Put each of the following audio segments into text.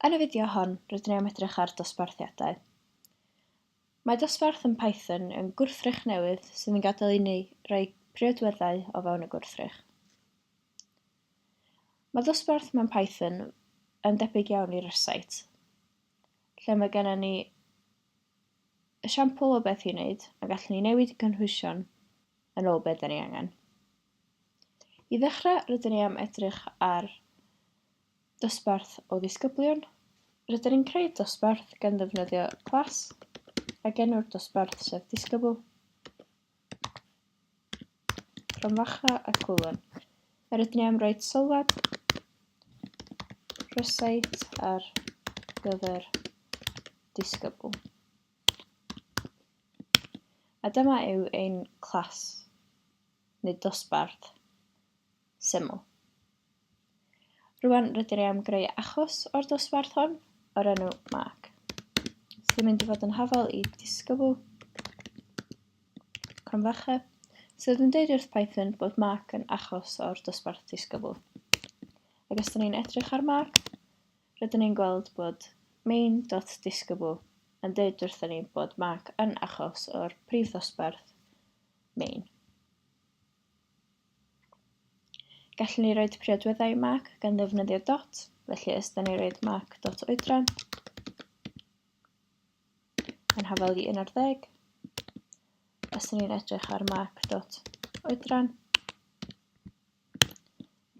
Yn y fideo hon, rydyn ni am edrych ar dosbarthiadau. Mae dosbarth yn Python yn gwrthrych newydd sydd yn gadael i ni rhoi priodweddau o fewn y gwrthrych. Mae dosbarth mewn Python yn debyg iawn i'r site, lle mae gennym ni esiampl o beth i wneud a gallwn ni newid y cynhwysion yn ôl beth da ni angen. I ddechrau, rydyn ni am edrych ar dosbarth o ddisgyblion. Rydyn ni'n creu dosbarth gan ddefnyddio class ac enw'r dosbarth sef disgybl, cromfacha a cwlwn. Rydyn ni am roi sylwad ryseit ar gyfer disgybl. A dyma yw ein class neu dosbarth syml. Rwan rydyn ni am greu achos o'r dosbarth hon o'r enw mark. Sydd yn mynd i fod yn hafal i disgybl cromfacha, sydd yn deud wrth Python bod mark yn achos o'r dosbarth disgybl. Ac os ydyn ni'n edrych ar mark, rydyn ni'n gweld bod main.disgybl yn deud wrthyn ni bod mark yn achos o'r prif ddosbarth main. Gallwn ni roid priodweddau mark gan ddefnyddio dot, felly os ydyn ni'n roid mark.oedran yn hafal i 11. Os ydyn ni'n edrych ar mark.oedran,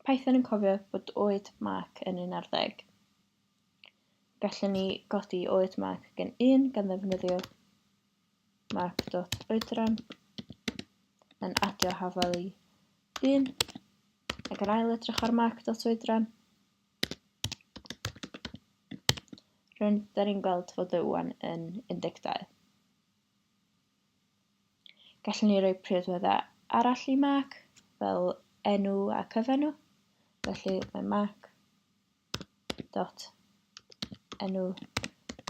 Python yn cofio bod oed mark yn 11. Gallwn ni godi oed mark gen 1 gan ddefnyddio mark.oedran yn adio hafal i 1 ac yn ail edrych ar mark.oedran. Rwy'n da ni'n gweld fod y 1 yn 12. Gallwn ni roi priodweddau arall i mark fel enw a cyfenw. Felly mae mark dot enw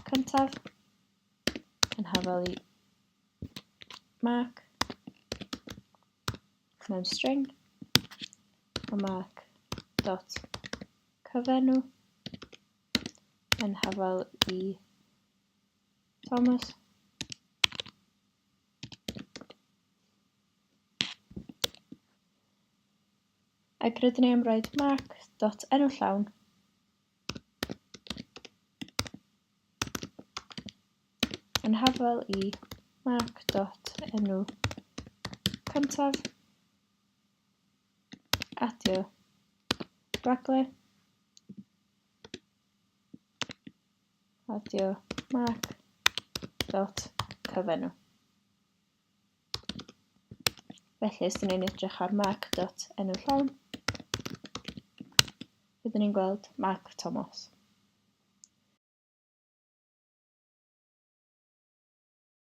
cyntaf yn hafal i mark mewn string a mark dot cyfenw yn hafal i Thomas ac rydyn ni am roid mark dot enw llawn yn hafal i mark dot enw cyntaf adio raglen adio mark dot cyfenw. Felly os ydyn ni'n edrych ar mark dot enw llawn, rydyn ni'n gweld Mark Thomas.